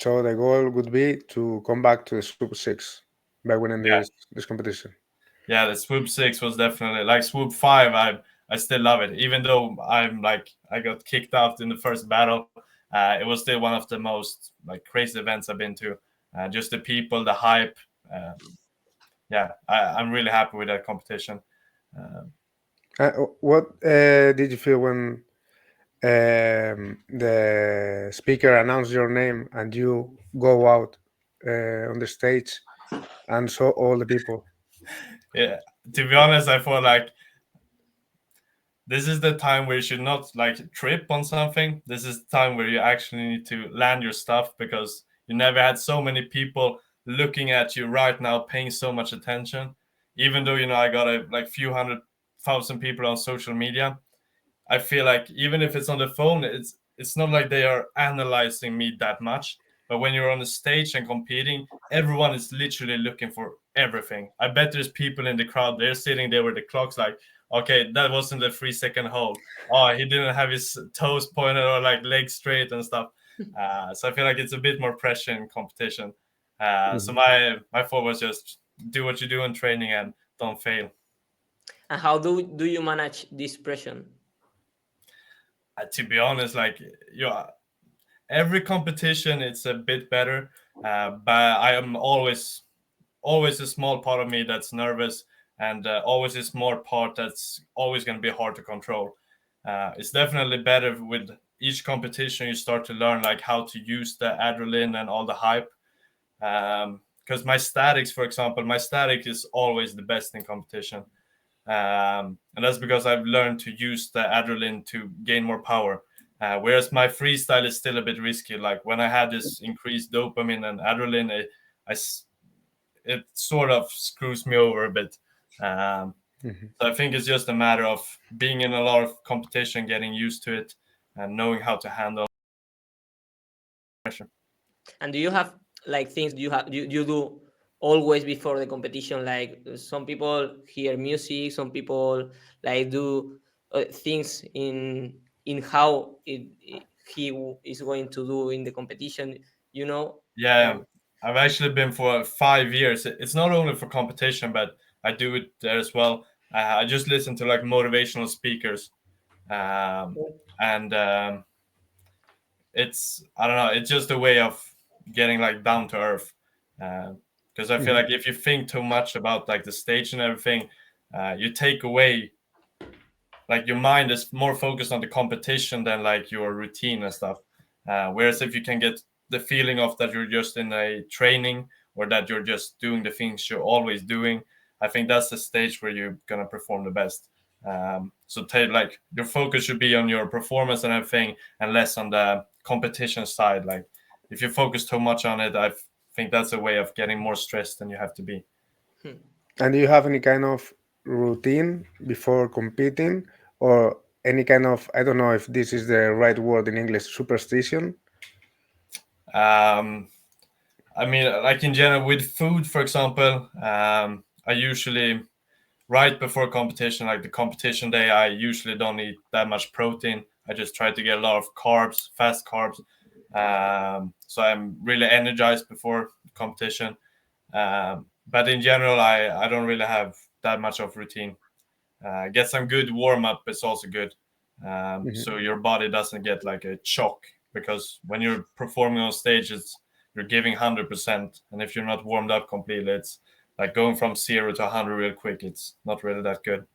So the goal would be to come back to the SWUB 6 by winning this competition. Yeah, the SWUB 6 was definitely like SWUB 5. I still love it, even though I got kicked out in the first battle. It was still one of the most like crazy events I've been to. Just the people, the hype. I'm really happy with that competition. What did you feel when the speaker announced your name and you go out on the stage and saw all the people? Yeah, to be honest, I feel like this is the time where you should not like trip on something. This is the time where you actually need to land your stuff, because you never had so many people looking at you right now, paying so much attention. Even though, I got a few 100,000 people on social media, I feel like even if it's on the phone, it's not like they are analyzing me that much. But when you're on the stage and competing, everyone is literally looking for everything. I bet there's people in the crowd, they're sitting there with the clocks like, okay, that wasn't a 3-second hold. Oh, he didn't have his toes pointed or like legs straight and stuff. So I feel like it's a bit more pressure in competition. So my thought was just do what you do in training and don't fail. And how do you manage this pressure? To be honest, every competition it's a bit better, but I am always a small part of me that's nervous, and always a small part that's always going to be hard to control. It's definitely better with each competition. You start to learn like how to use the adrenaline and all the hype, because my statics, for example, my static is always the best in competition. And that's because I've learned to use the adrenaline to gain more power. Whereas my freestyle is still a bit risky. Like when I had this increased dopamine and adrenaline, it sort of screws me over a bit. So I think it's just a matter of being in a lot of competition, getting used to it, and knowing how to handle pressure. And do you have like things you do always before the competition? Like some people hear music, some people like do things in how he is going to do in the competition. Yeah, I've actually been for 5 years. It's not only for competition, but I do it there as well. I just listen to like motivational speakers, and it's, I don't know, it's just a way of getting like down to earth. Because I feel like if you think too much about like the stage and everything, you take away, like your mind is more focused on the competition than like your routine and stuff. Whereas if you can get the feeling of that you're just in a training, or that you're just doing the things you're always doing, I think that's the stage where you're gonna perform the best. So like your focus should be on your performance and everything, and less on the competition side. Like if you focus too much on it, I think that's a way of getting more stressed than you have to be. And do you have any kind of routine before competing, or any kind of, I don't know if this is the right word in English, superstition? I mean, like in general with food, for example, I usually, right before competition, like the competition day, I usually don't eat that much protein. I just try to get a lot of carbs, fast carbs. So I'm really energized before competition. But in general, I don't really have that much of routine. Get some good warm up is also good. So your body doesn't get like a shock, because when you're performing on stage, you're giving 100%. And if you're not warmed up completely, it's like going from 0 to 100 real quick. It's not really that good.